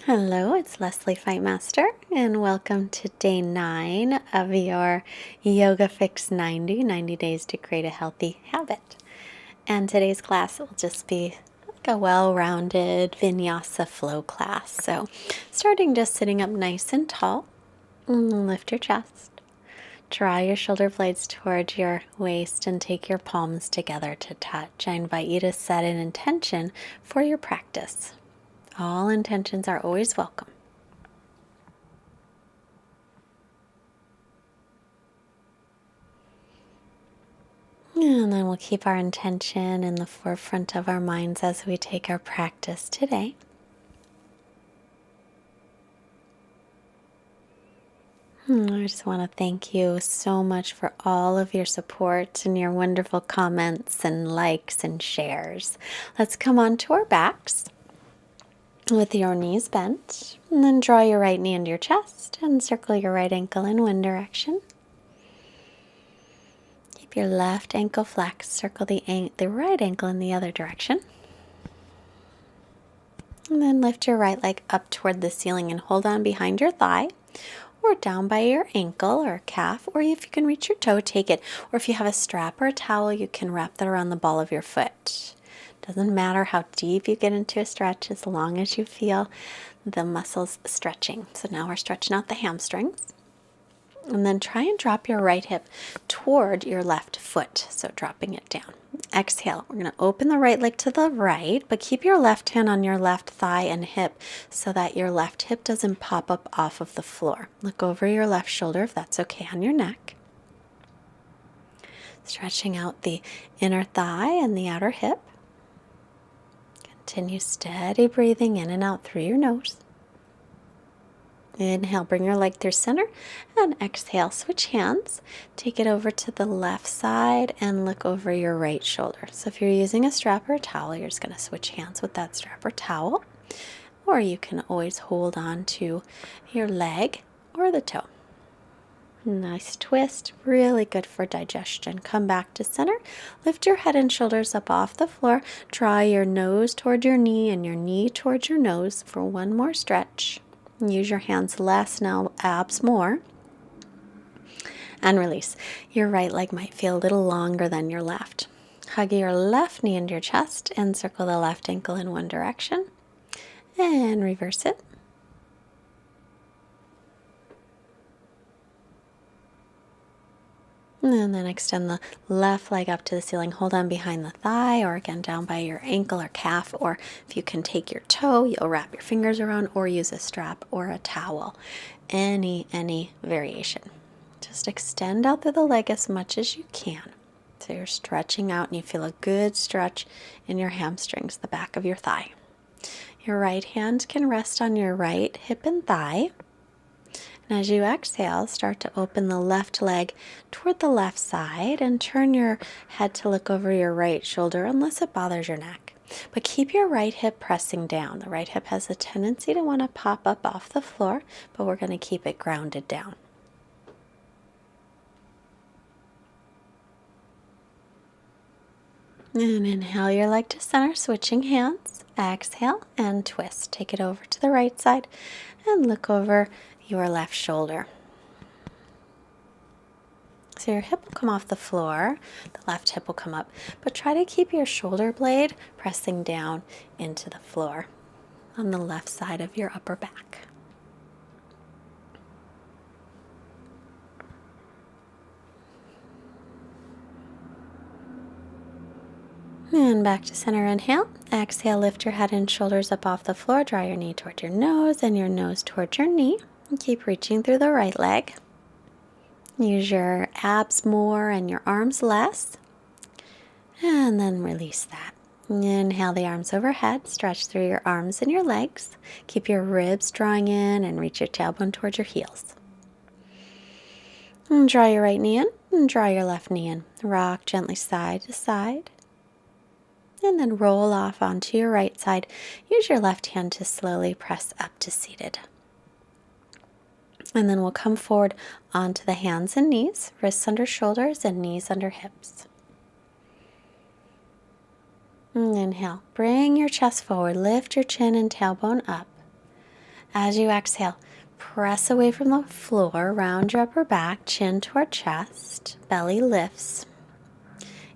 Hello, it's Lesley Fightmaster, and welcome to day 9 of your Yoga Fix 90 days to create a healthy habit. And today's class will just be like a well-rounded vinyasa flow class. So starting just sitting up nice and tall, lift your chest, draw your shoulder blades towards your waist and take your palms together to touch. I invite you to set an intention for your practice. All intentions are always welcome. And then we'll keep our intention in the forefront of our minds as we take our practice today. I just want to thank you so much for all of your support and your wonderful comments and likes and shares. Let's come on to our backs with your knees bent, and then draw your right knee into your chest and circle your right ankle in one direction. Keep your left ankle flexed, circle the right ankle in the other direction. And then lift your right leg up toward the ceiling and hold on behind your thigh or down by your ankle or calf, or if you can reach your toe, take it. Or if you have a strap or a towel, you can wrap that around the ball of your foot. Doesn't matter how deep you get into a stretch as long as you feel the muscles stretching. So now we're stretching out the hamstrings. And then try and drop your right hip toward your left foot, so dropping it down. Exhale. We're going to open the right leg to the right, but keep your left hand on your left thigh and hip so that your left hip doesn't pop up off of the floor. Look over your left shoulder if that's okay on your neck. Stretching out the inner thigh and the outer hip. Continue steady breathing in and out through your nose. Inhale, bring your leg through center, and exhale, switch hands. Take it over to the left side and look over your right shoulder. So if you're using a strap or a towel, you're just going to switch hands with that strap or towel, or you can always hold on to your leg or the toe. Nice twist, really good for digestion. Come back to center, lift your head and shoulders up off the floor, draw your nose toward your knee and your knee towards your nose for one more stretch. Use your hands less, now abs more. And release. Your right leg might feel a little longer than your left. Hug your left knee into your chest and circle the left ankle in one direction. And reverse it. And then extend the left leg up to the ceiling. Hold on behind the thigh or again down by your ankle or calf. Or if you can take your toe, you'll wrap your fingers around or use a strap or a towel. Any variation. Just extend out through the leg as much as you can. So you're stretching out and you feel a good stretch in your hamstrings, the back of your thigh. Your right hand can rest on your right hip and thigh. And as you exhale, start to open the left leg toward the left side and turn your head to look over your right shoulder unless it bothers your neck. But keep your right hip pressing down. The right hip has a tendency to want to pop up off the floor, but we're going to keep it grounded down. And inhale your leg to center, switching hands. Exhale and twist. Take it over to the right side and look over your left shoulder. So your hip will come off the floor, the left hip will come up, but try to keep your shoulder blade pressing down into the floor on the left side of your upper back. And back to center, inhale. Exhale, lift your head and shoulders up off the floor. Draw your knee toward your nose and your nose toward your knee. And keep reaching through the right leg. Use your abs more and your arms less. And then release that. Inhale the arms overhead. Stretch through your arms and your legs. Keep your ribs drawing in and reach your tailbone towards your heels. And draw your right knee in and draw your left knee in. Rock gently side to side. And then roll off onto your right side. Use your left hand to slowly press up to seated. And then we'll come forward onto the hands and knees, wrists under shoulders and knees under hips. And inhale, bring your chest forward, lift your chin and tailbone up. As you exhale, press away from the floor, round your upper back, chin toward chest, belly lifts.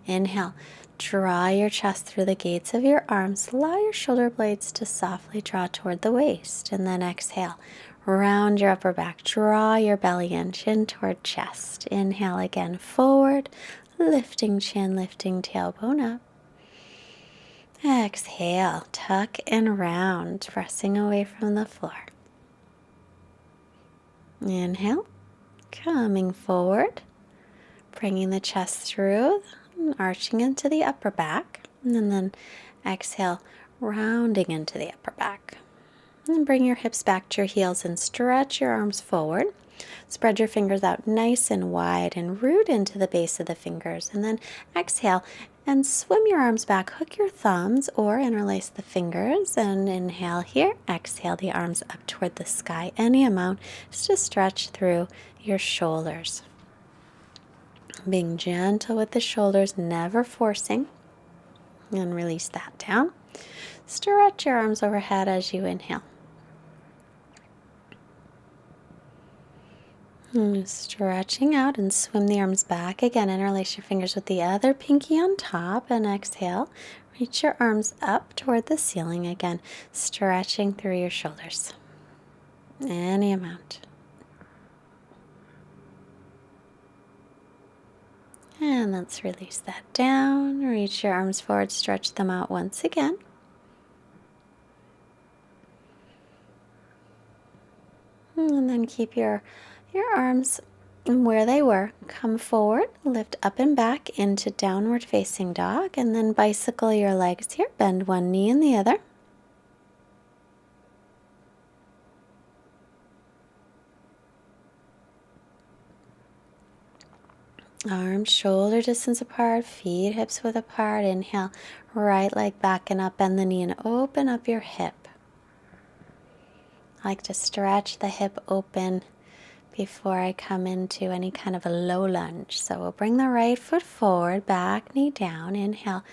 Inhale, draw your chest through the gates of your arms. Allow your shoulder blades to softly draw toward the waist. And then exhale, round your upper back, draw your belly in, chin toward chest. Inhale again, forward, lifting chin, lifting tailbone up. Exhale, tuck and round, pressing away from the floor. Inhale, coming forward, bringing the chest through, arching into the upper back, and then exhale, rounding into the upper back. And bring your hips back to your heels and stretch your arms forward. Spread your fingers out nice and wide and root into the base of the fingers. And then exhale and swim your arms back. Hook your thumbs or interlace the fingers. And inhale here. Exhale the arms up toward the sky. Any amount just to stretch through your shoulders. Being gentle with the shoulders, never forcing. And release that down. Stretch your arms overhead as you inhale. Stretching out and swim the arms back. Again, interlace your fingers with the other pinky on top and exhale. Reach your arms up toward the ceiling again, stretching through your shoulders. Any amount. And let's release that down. Reach your arms forward, stretch them out once again. And then keep your arms where they were. Come forward, lift up and back into downward facing dog, and then bicycle your legs here. Bend one knee and the other. Arms shoulder distance apart, feet hips width apart. Inhale, right leg back and up, bend the knee and open up your hip. I like to stretch the hip open before I come into any kind of a low lunge. So we'll bring the right foot forward, back knee down. Inhale,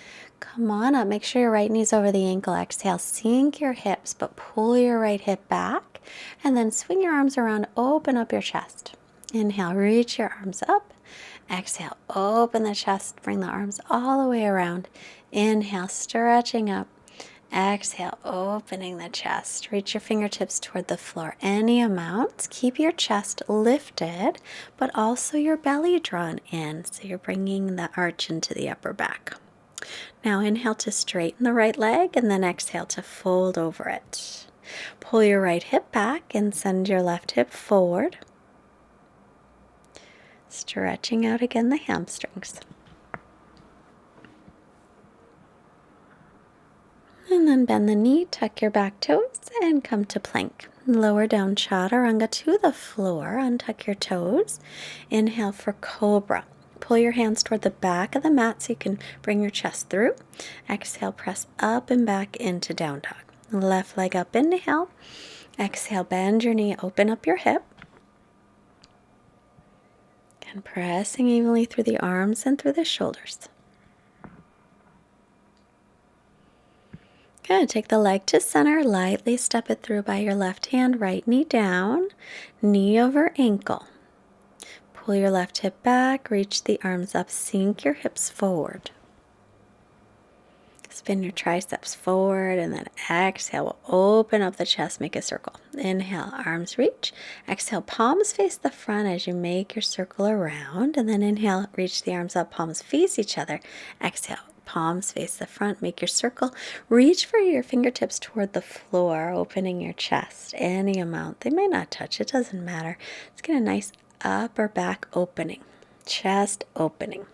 come on up. Make sure your right knee's over the ankle. Exhale, sink your hips, but pull your right hip back. And then swing your arms around, open up your chest. Inhale, reach your arms up. Exhale, open the chest, bring the arms all the way around. Inhale, stretching up. Exhale, opening the chest. Reach your fingertips toward the floor. Any amount. Keep your chest lifted, but also your belly drawn in. So you're bringing the arch into the upper back. Now inhale to straighten the right leg, and then exhale to fold over it. Pull your right hip back and send your left hip forward. Stretching out again the hamstrings. And then bend the knee, tuck your back toes, and come to plank. Lower down chaturanga to the floor, untuck your toes. Inhale for cobra. Pull your hands toward the back of the mat so you can bring your chest through. Exhale, press up and back into down dog. Left leg up, inhale. Exhale, bend your knee, open up your hip. And pressing evenly through the arms and through the shoulders. Good. Take the leg to center, lightly step it through by your left hand, right knee down, knee over ankle. Pull your left hip back, reach the arms up, sink your hips forward. Spin your triceps forward, and then exhale, we'll open up the chest, make a circle. Inhale, arms reach. Exhale, palms face the front as you make your circle around, and then inhale, reach the arms up, palms face each other. Exhale, palms face the front, make your circle. Reach for your fingertips toward the floor, opening your chest any amount. They may not touch, it doesn't matter. Let's get a nice upper back opening, chest opening.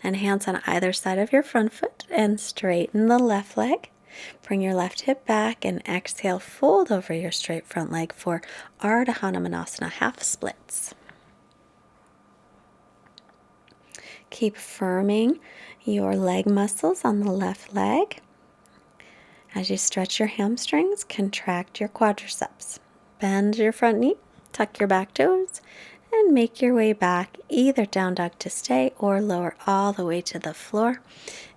Then hands on either side of your front foot and straighten the left leg. Bring your left hip back and exhale, fold over your straight front leg for Ardha Hanumanasana, half splits. Keep firming your leg muscles on the left leg. As you stretch your hamstrings, contract your quadriceps. Bend your front knee, tuck your back toes, and make your way back, either down dog to stay or lower all the way to the floor.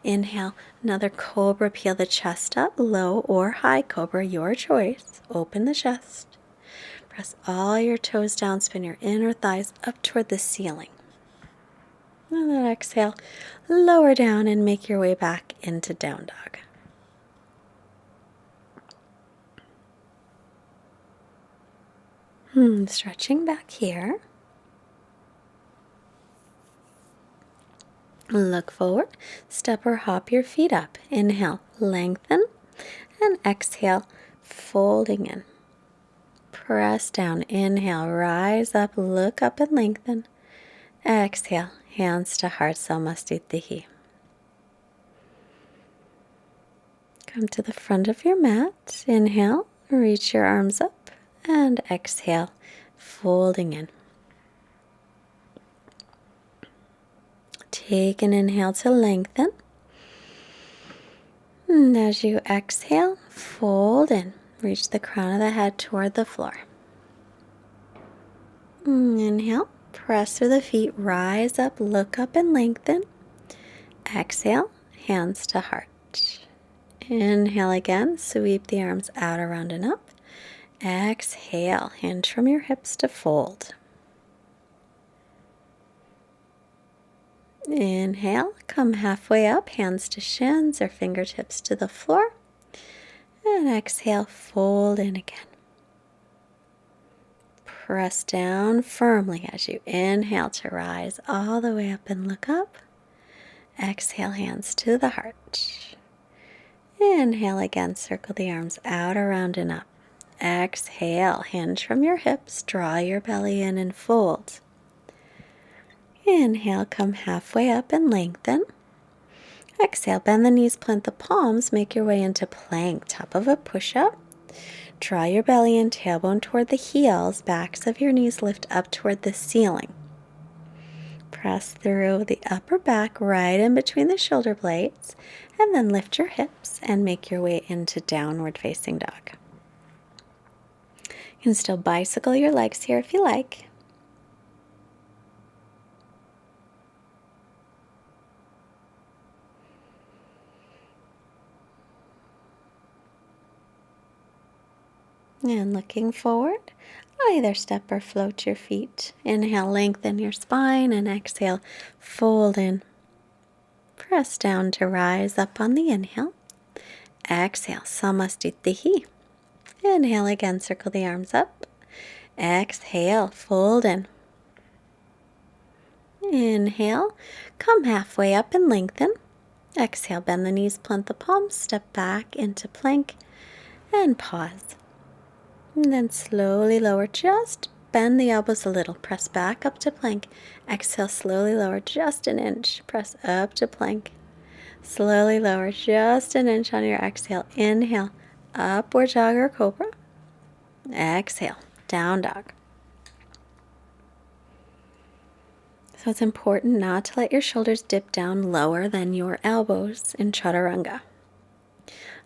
Inhale, another cobra. Peel the chest up, low or high cobra, your choice. Open the chest. Press all your toes down, spin your inner thighs up toward the ceiling. And then exhale, lower down and make your way back into down dog. Stretching back here. Look forward, step or hop your feet up. Inhale, lengthen, and exhale, folding in. Press down, inhale, rise up, look up and lengthen. Exhale, hands to heart, Samastitihi. Come to the front of your mat. Inhale, reach your arms up, and exhale, folding in. Take an inhale to lengthen. And as you exhale, fold in. Reach the crown of the head toward the floor. Inhale, press through the feet, rise up, look up and lengthen. Exhale, hands to heart. Inhale again, sweep the arms out, around and up. Exhale, hinge from your hips to fold. Inhale, come halfway up, hands to shins or fingertips to the floor. And exhale, fold in again. Press down firmly as you inhale to rise all the way up and look up. Exhale, hands to the heart. Inhale again, circle the arms out, around and up. Exhale, hinge from your hips, draw your belly in and fold. Inhale, come halfway up and lengthen. Exhale, bend the knees, plant the palms, make your way into plank, top of a push-up. Draw your belly in, tailbone toward the heels, backs of your knees lift up toward the ceiling. Press through the upper back, right in between the shoulder blades, and then lift your hips and make your way into downward facing dog. You can still bicycle your legs here if you like. And looking forward, either step or float your feet. Inhale, lengthen your spine, and exhale, fold in. Press down to rise up on the inhale. Exhale, Samastitihi. Inhale again, circle the arms up. Exhale, fold in. Inhale, come halfway up and lengthen. Exhale, bend the knees, plant the palms, step back into plank, and pause. And then slowly lower, just bend the elbows a little. Press back up to plank. Exhale, slowly lower just an inch. Press up to plank. Slowly lower just an inch on your exhale. Inhale, upward dog or cobra. Exhale, down dog. So it's important not to let your shoulders dip down lower than your elbows in chaturanga.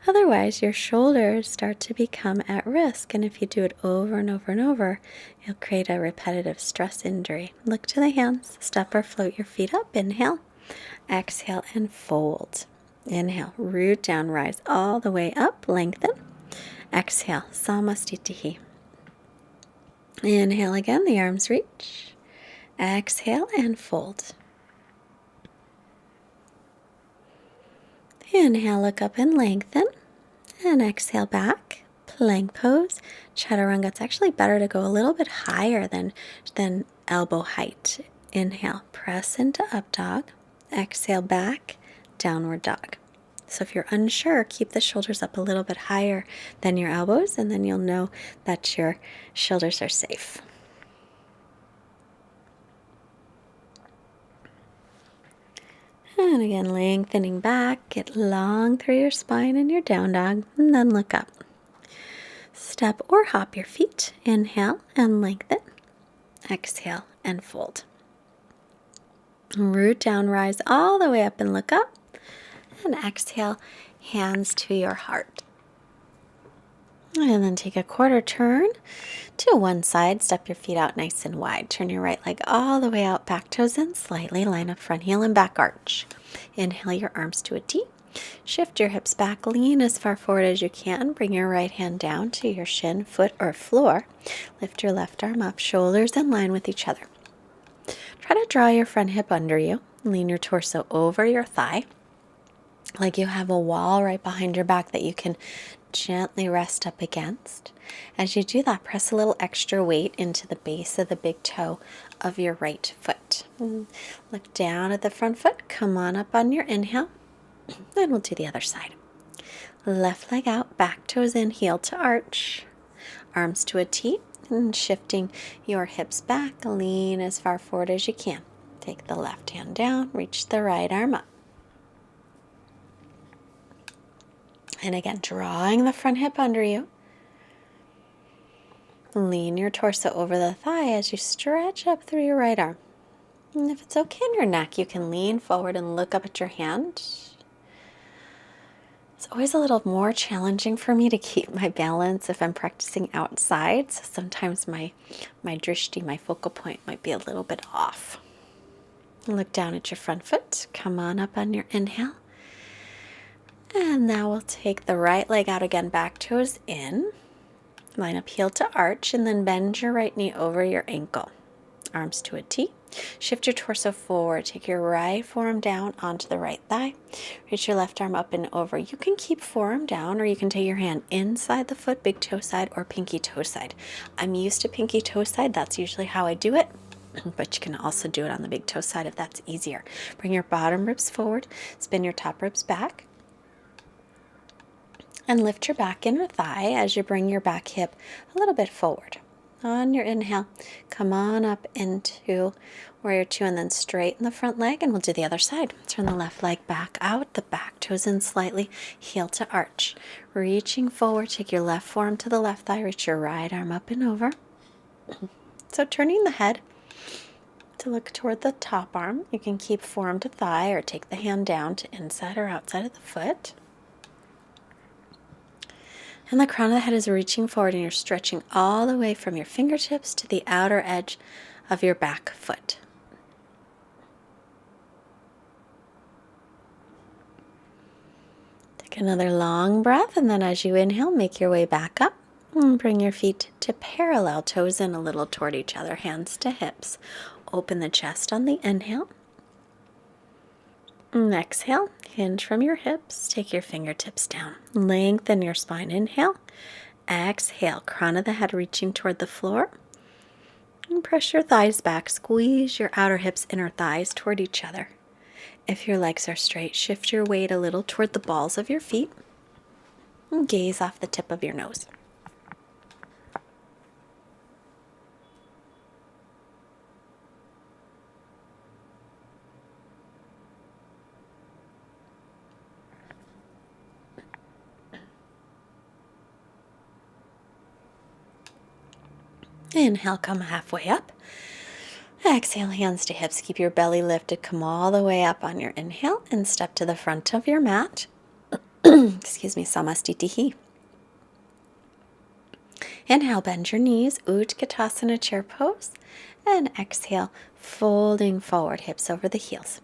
Otherwise, your shoulders start to become at risk, and if you do it over and over and over, you'll create a repetitive stress injury. Look to the hands, step or float your feet up. Inhale, exhale, and fold. Inhale, root down, rise all the way up, lengthen. Exhale, Samastitihi. Inhale again, the arms reach. Exhale and fold. Inhale, look up and lengthen. And exhale back, plank pose, chaturanga. It's actually better to go a little bit higher than elbow height. Inhale, press into up dog. Exhale back, downward dog. So if you're unsure, keep the shoulders up a little bit higher than your elbows, and then you'll know that your shoulders are safe. And again, lengthening back, get long through your spine and your down dog, and then look up. Step or hop your feet. Inhale and lengthen. Exhale and fold. Root down, rise all the way up and look up. And exhale, hands to your heart. And then take a quarter turn to one side. Step your feet out nice and wide. Turn your right leg all the way out, back toes in slightly. Line up front heel and back arch. Inhale your arms to a T. Shift your hips back, lean as far forward as you can. Bring your right hand down to your shin, foot, or floor. Lift your left arm up, shoulders in line with each other. Try to draw your front hip under you. Lean your torso over your thigh, like you have a wall right behind your back that you can gently rest up against. As you do that, press a little extra weight into the base of the big toe of your right foot. Look down at the front foot. Come on up on your inhale. Then we'll do the other side. Left leg out, back toes in, heel to arch. Arms to a T, and shifting your hips back. Lean as far forward as you can. Take the left hand down, reach the right arm up. And again, drawing the front hip under you. Lean your torso over the thigh as you stretch up through your right arm. And if it's okay in your neck, you can lean forward and look up at your hand. It's always a little more challenging for me to keep my balance if I'm practicing outside. So sometimes my drishti, my focal point, might be a little bit off. Look down at your front foot. Come on up on your inhale. And now we'll take the right leg out again, back toes in. Line up heel to arch, and then bend your right knee over your ankle. Arms to a T. Shift your torso forward. Take your right forearm down onto the right thigh. Reach your left arm up and over. You can keep forearm down, or you can take your hand inside the foot, big toe side, or pinky toe side. I'm used to pinky toe side. That's usually how I do it. But you can also do it on the big toe side if that's easier. Bring your bottom ribs forward. Spin your top ribs back. And lift your back inner thigh as you bring your back hip a little bit forward. On your inhale, come on up into warrior two and then straighten the front leg, and we'll do the other side. Turn the left leg back out, the back toes in slightly, heel to arch. Reaching forward, take your left forearm to the left thigh, reach your right arm up and over. So turning the head to look toward the top arm. You can keep forearm to thigh or take the hand down to inside or outside of the foot. And the crown of the head is reaching forward, and you're stretching all the way from your fingertips to the outer edge of your back foot. Take another long breath, and then as you inhale, make your way back up. And bring your feet to parallel, toes in a little toward each other, hands to hips. Open the chest on the inhale. And exhale, hinge from your hips, take your fingertips down. Lengthen your spine, inhale. Exhale, crown of the head reaching toward the floor. And press your thighs back, squeeze your outer hips, inner thighs toward each other. If your legs are straight, shift your weight a little toward the balls of your feet. And gaze off the tip of your nose. Inhale, come halfway up. Exhale, hands to hips. Keep your belly lifted. Come all the way up on your inhale and step to the front of your mat. Excuse me, Samastitihi. Inhale, bend your knees, Utkatasana chair pose. And exhale, folding forward, hips over the heels.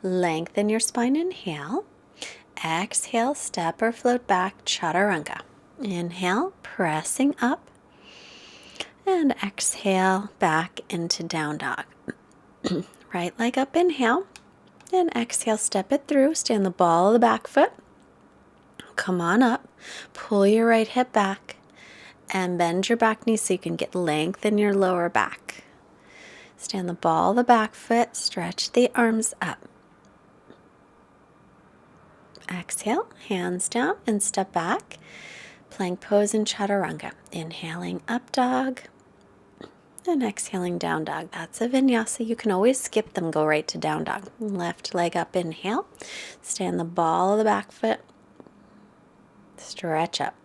Lengthen your spine, inhale. Exhale, step or float back, Chaturanga. Inhale, pressing up. And exhale, back into down dog. Right leg up, inhale. And exhale, step it through. Stand the ball of the back foot. Come on up. Pull your right hip back. And bend your back knee so you can get length in your lower back. Stand the ball of the back foot. Stretch the arms up. Exhale, hands down and step back. Plank pose in Chaturanga. Inhaling up dog. And exhaling down dog. That's a vinyasa. You can always skip them, go right to down dog. Left leg up, inhale. Stand the ball of the back foot. Stretch up.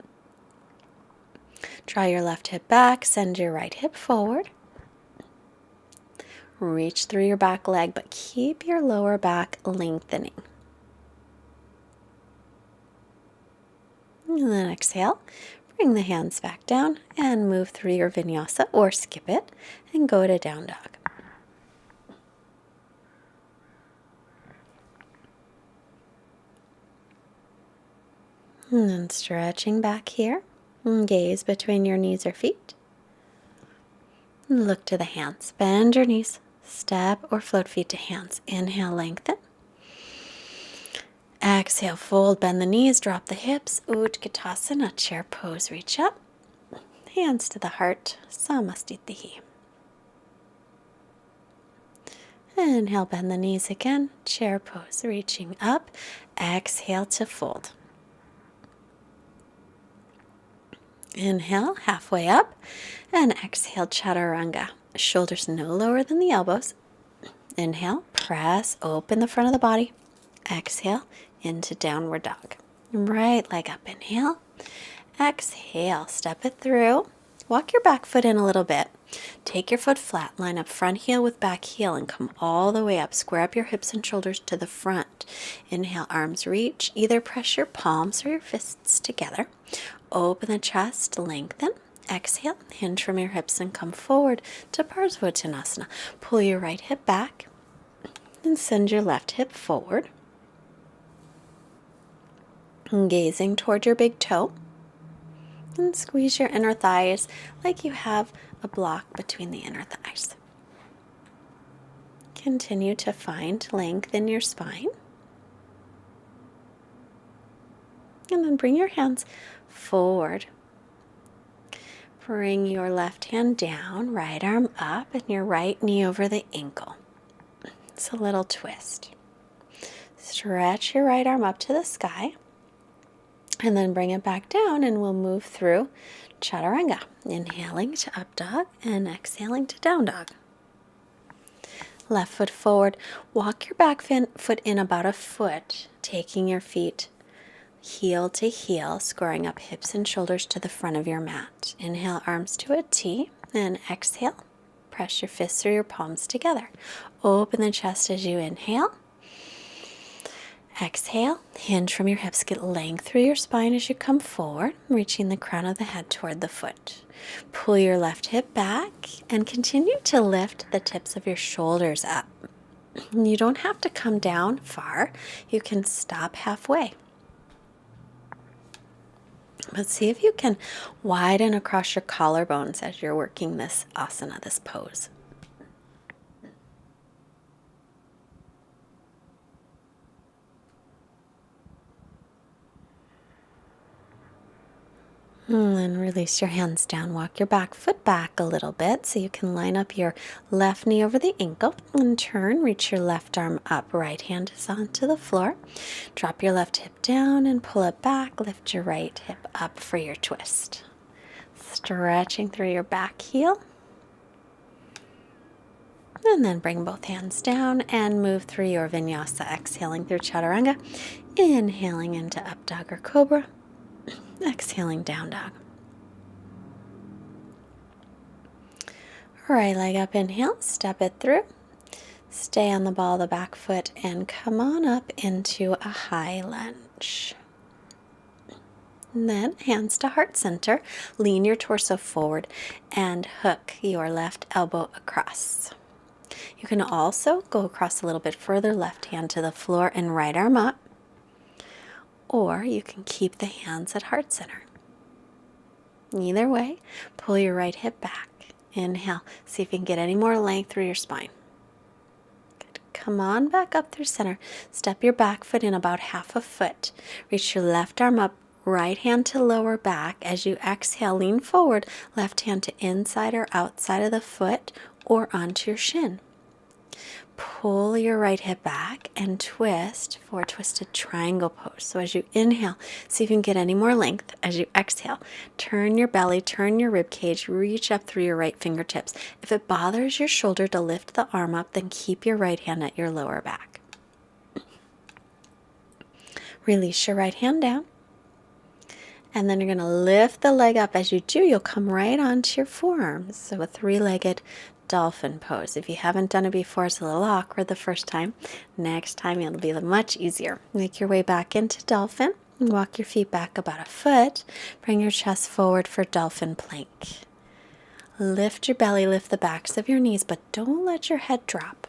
Draw your left hip back, send your right hip forward. Reach through your back leg, but keep your lower back lengthening. And then exhale. Bring the hands back down and move through your vinyasa or skip it and go to down dog. And then stretching back here, and gaze between your knees or feet. And look to the hands. Bend your knees, step or float feet to hands. Inhale, lengthen. Exhale, fold, bend the knees, drop the hips. Utkatasana, chair pose, reach up. Hands to the heart, Samastitihi. Inhale, bend the knees again, chair pose, reaching up. Exhale to fold. Inhale, halfway up, and exhale, chaturanga. Shoulders no lower than the elbows. Inhale, press, open the front of the body. Exhale, into downward dog. Right leg up, inhale. Exhale, step it through. Walk your back foot in a little bit. Take your foot flat, line up front heel with back heel, and come all the way up. Square up your hips and shoulders to the front. Inhale, arms reach. Either press your palms or your fists together. Open the chest, lengthen. Exhale, hinge from your hips and come forward to Parsvottanasana. Pull your right hip back and send your left hip forward. Gazing toward your big toe. And squeeze your inner thighs like you have a block between the inner thighs. Continue to find length in your spine. And then bring your hands forward. Bring your left hand down, right arm up, and your right knee over the ankle. It's a little twist. Stretch your right arm up to the sky. And then bring it back down, and we'll move through chaturanga. Inhaling to up dog and exhaling to down dog. Left foot forward. Walk your back foot in about a foot, taking your feet heel to heel, squaring up hips and shoulders to the front of your mat. Inhale, arms to a T, and exhale. Press your fists or your palms together. Open the chest as you inhale. Exhale, hinge from your hips, get length through your spine as you come forward, reaching the crown of the head toward the foot. Pull your left hip back and continue to lift the tips of your shoulders up. You don't have to come down far. You can stop halfway. But see if you can widen across your collarbones as you're working this asana, this pose. And then release your hands down. Walk your back foot back a little bit so you can line up your left knee over the ankle and turn. Reach your left arm up. Right hand is onto the floor. Drop your left hip down and pull it back. Lift your right hip up for your twist. Stretching through your back heel. And then bring both hands down and move through your vinyasa. Exhaling through chaturanga. Inhaling into up dog or cobra. Exhaling down dog. Right leg up, inhale, step it through. Stay on the ball of the back foot and come on up into a high lunge. And then hands to heart center. Lean your torso forward and hook your left elbow across. You can also go across a little bit further, left hand to the floor and right arm up. Or you can keep the hands at heart center. Either way, pull your right hip back. Inhale. See if you can get any more length through your spine. Good. Come on back up through center. Step your back foot in about half a foot. Reach your left arm up. Right hand to lower back. As you exhale, lean forward. Left hand to inside or outside of the foot or onto your shin. Pull your right hip back and twist for twisted triangle pose. So as you inhale, see if you can get any more length. As you exhale, turn your belly, turn your rib cage, reach up through your right fingertips. If it bothers your shoulder to lift the arm up, then keep your right hand at your lower back. Release your right hand down. And then you're going to lift the leg up. As you do, you'll come right onto your forearms. So a three-legged dolphin pose. If you haven't done it before, it's a little awkward the first time. Next time, it'll be much easier. Make your way back into dolphin. And walk your feet back about a foot. Bring your chest forward for dolphin plank. Lift your belly, lift the backs of your knees, but don't let your head drop.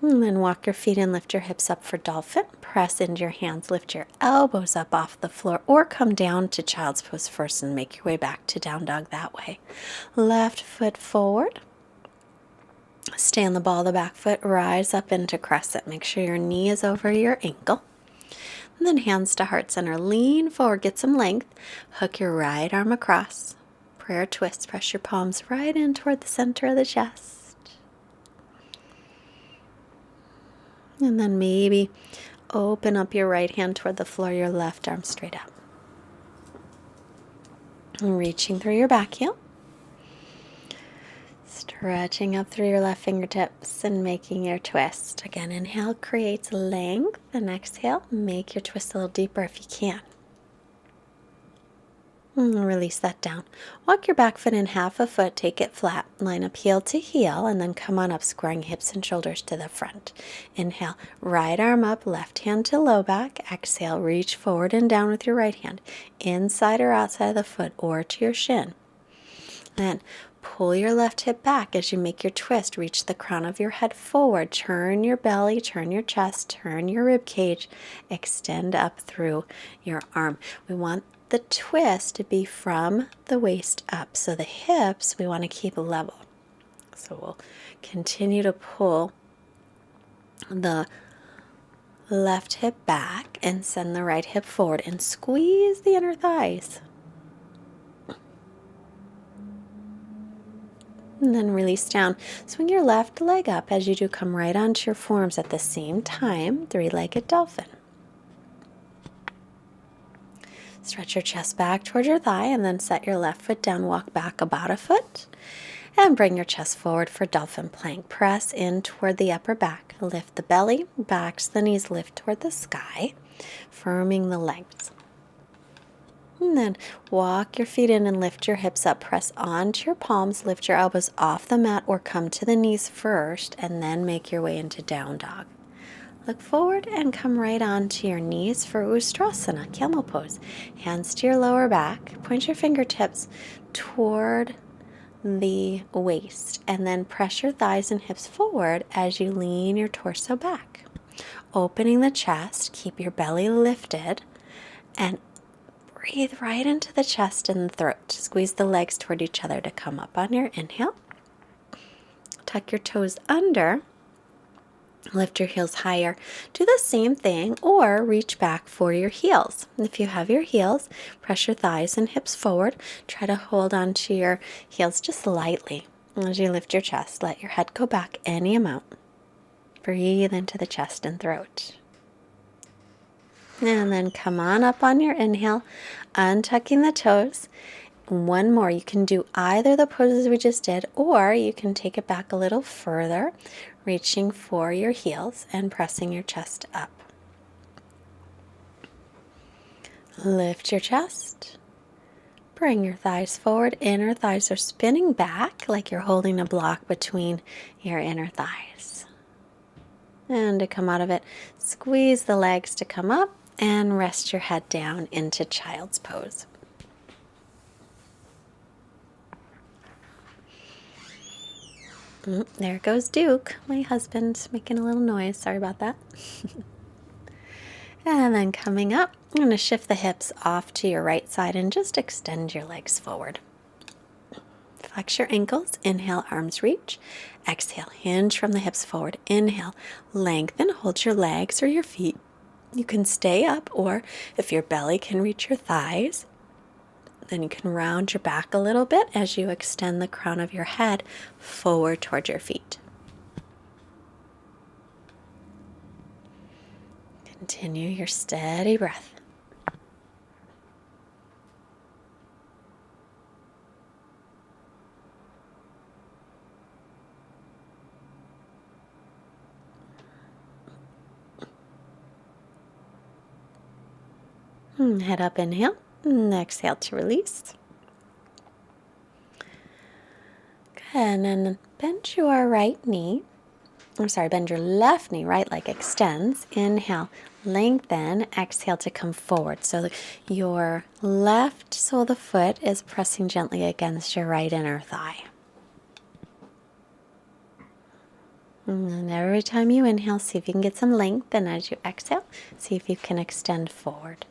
And then walk your feet and lift your hips up for dolphin. Press into your hands, lift your elbows up off the floor, or come down to child's pose first and make your way back to down dog that way. Left foot forward. Stay on the ball of the back foot, rise up into crescent. Make sure your knee is over your ankle. And then hands to heart center. Lean forward, get some length. Hook your right arm across. Prayer twist. Press your palms right in toward the center of the chest. And then maybe open up your right hand toward the floor, your left arm straight up. And reaching through your back heel. Stretching up through your left fingertips and making your twist. Again, inhale creates length, and exhale, make your twist a little deeper if you can. And release that down. Walk your back foot in half a foot, take it flat, line up heel to heel, and then come on up, squaring hips and shoulders to the front. Inhale, right arm up, left hand to low back. Exhale, reach forward and down with your right hand, inside or outside of the foot or to your shin. Then pull your left hip back as you make your twist. Reach the crown of your head forward. Turn your belly, turn your chest, turn your rib cage. Extend up through your arm. We want the twist to be from the waist up. So the hips we want to keep level. So we'll continue to pull the left hip back and send the right hip forward and squeeze the inner thighs. And then release down. Swing your left leg up. As you do, come right onto your forearms at the same time, three-legged dolphin. Stretch your chest back toward your thigh and then set your left foot down. Walk back about a foot and bring your chest forward for dolphin plank. Press in toward the upper back. Lift the belly, back to the knees, lift toward the sky, firming the legs. And then walk your feet in and lift your hips up. Press onto your palms, lift your elbows off the mat or come to the knees first and then make your way into down dog. Look forward and come right onto your knees for Ustrasana, camel pose. Hands to your lower back. Point your fingertips toward the waist and then press your thighs and hips forward as you lean your torso back. Opening the chest, keep your belly lifted and breathe right into the chest and the throat. Squeeze the legs toward each other to come up on your inhale. Tuck your toes under. Lift your heels higher. Do the same thing or reach back for your heels. If you have your heels, press your thighs and hips forward. Try to hold onto your heels just lightly. As you lift your chest, let your head go back any amount. Breathe into the chest and throat. And then come on up on your inhale, untucking the toes. One more. You can do either the poses we just did, or you can take it back a little further, reaching for your heels and pressing your chest up. Lift your chest. Bring your thighs forward. Inner thighs are spinning back like you're holding a block between your inner thighs. And to come out of it, squeeze the legs to come up and rest your head down into child's pose. There goes Duke, my husband, making a little noise. Sorry about that. And then coming up, I'm going to shift the hips off to your right side and just extend your legs forward. Flex your ankles. Inhale, arms reach. Exhale, hinge from the hips forward. Inhale, lengthen, hold your legs or your feet. You can stay up, or if your belly can reach your thighs, then you can round your back a little bit as you extend the crown of your head forward toward your feet. Continue your steady breath. Head up, inhale, and exhale to release. Good, and then bend your left knee, right leg extends. Inhale, Lengthen, exhale to come forward. So your left sole of the foot is pressing gently against your right inner thigh. And every time you inhale, see if you can get some length. And as you exhale, see if you can extend forward.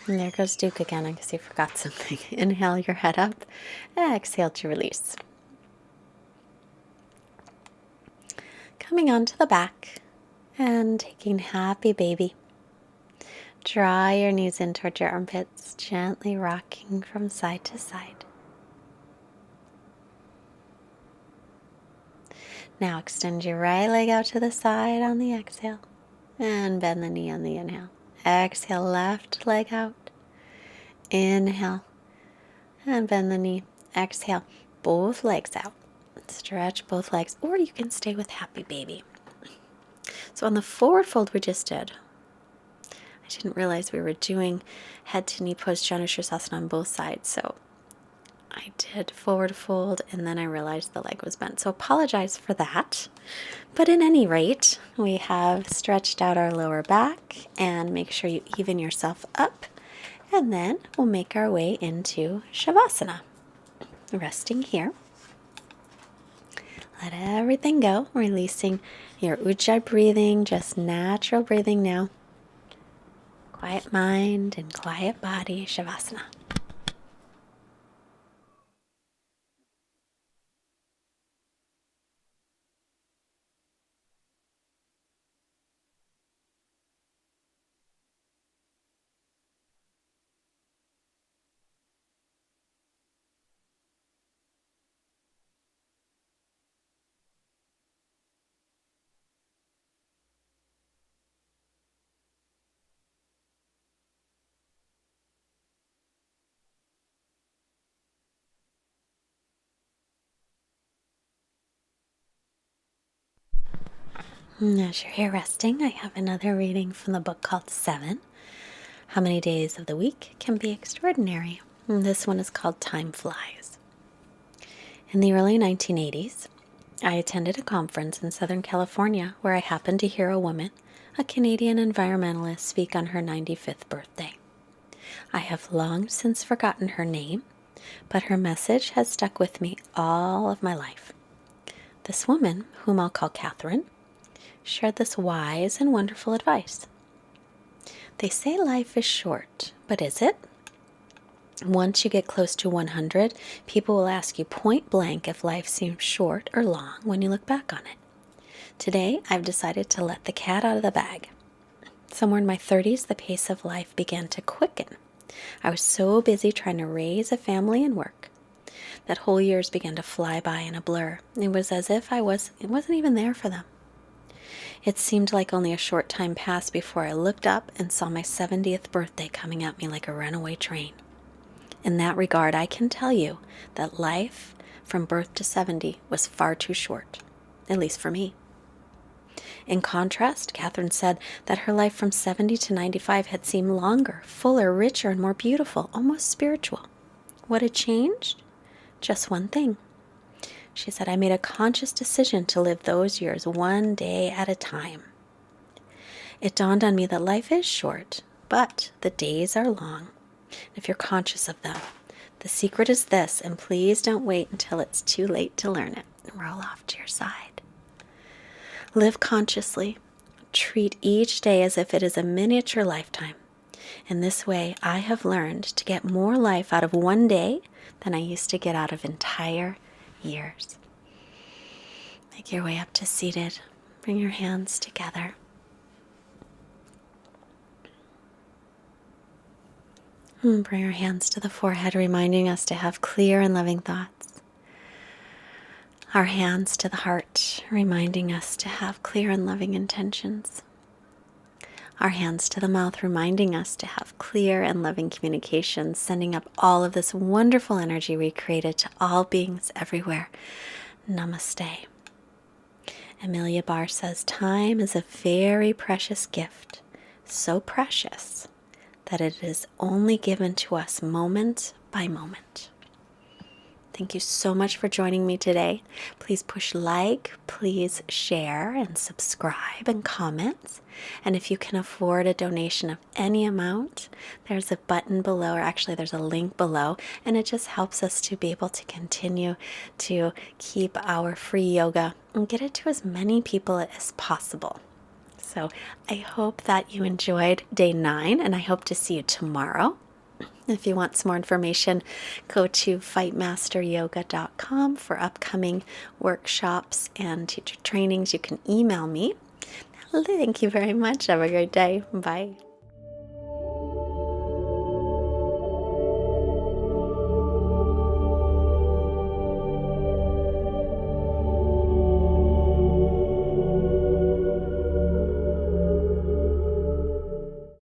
And there goes Duke again. I guess he forgot something. Inhale your head up. Exhale to release. Coming onto the back and taking happy baby. Draw your knees in towards your armpits, gently rocking from side to side. Now extend your right leg out to the side on the exhale and bend the knee on the inhale. Exhale, left leg out. Inhale and bend the knee. Exhale, both legs out. Stretch both legs, or you can stay with happy baby. So on the forward fold we just did, I didn't realize we were doing head to knee pose Janushirasana on both sides. So I did forward fold and then I realized the leg was bent. So apologize for that. But in any rate, we have stretched out our lower back, and make sure you even yourself up. And then we'll make our way into Shavasana. Resting here. Let everything go, releasing your Ujjayi breathing, just natural breathing now. Quiet mind and quiet body, Shavasana. As you're here resting, I have another reading from the book called 7. How many days of the week can be extraordinary? And this one is called Time Flies. In the early 1980s, I attended a conference in Southern California where I happened to hear a woman, a Canadian environmentalist, speak on her 95th birthday. I have long since forgotten her name, but her message has stuck with me all of my life. This woman, whom I'll call Catherine, shared this wise and wonderful advice. They say life is short, but is it? Once you get close to 100, people will ask you point blank if life seems short or long when you look back on it. Today, I've decided to let the cat out of the bag. Somewhere in my 30s, the pace of life began to quicken. I was so busy trying to raise a family and work that whole years began to fly by in a blur. It was as if it wasn't even there for them. It seemed like only a short time passed before I looked up and saw my 70th birthday coming at me like a runaway train. In that regard, I can tell you that life from birth to 70 was far too short, at least for me. In contrast, Catherine said that her life from 70 to 95 had seemed longer, fuller, richer, and more beautiful, almost spiritual. What had changed? Just one thing. She said, I made a conscious decision to live those years one day at a time. It dawned on me that life is short, but the days are long, if you're conscious of them. The secret is this, and please don't wait until it's too late to learn it. Roll off to your side. Live consciously. Treat each day as if it is a miniature lifetime. In this way, I have learned to get more life out of one day than I used to get out of entire years. Make your way up to seated. Bring your hands together. And bring your hands to the forehead, reminding us to have clear and loving thoughts. Our hands to the heart, reminding us to have clear and loving intentions. Our hands to the mouth, reminding us to have clear and loving communication, sending up all of this wonderful energy we created to all beings everywhere. Namaste. Amelia Barr says, time is a very precious gift, so precious that it is only given to us moment by moment. Thank you so much for joining me today. Please push like, please share and subscribe and comment. And if you can afford a donation of any amount, there's a button below, or actually there's a link below, and it just helps us to be able to continue to keep our free yoga and get it to as many people as possible. So I hope that you enjoyed day 9, and I hope to see you tomorrow. If you want some more information, go to fightmasteryoga.com for upcoming workshops and teacher trainings. You can email me. Thank you very much. Have a great day. Bye.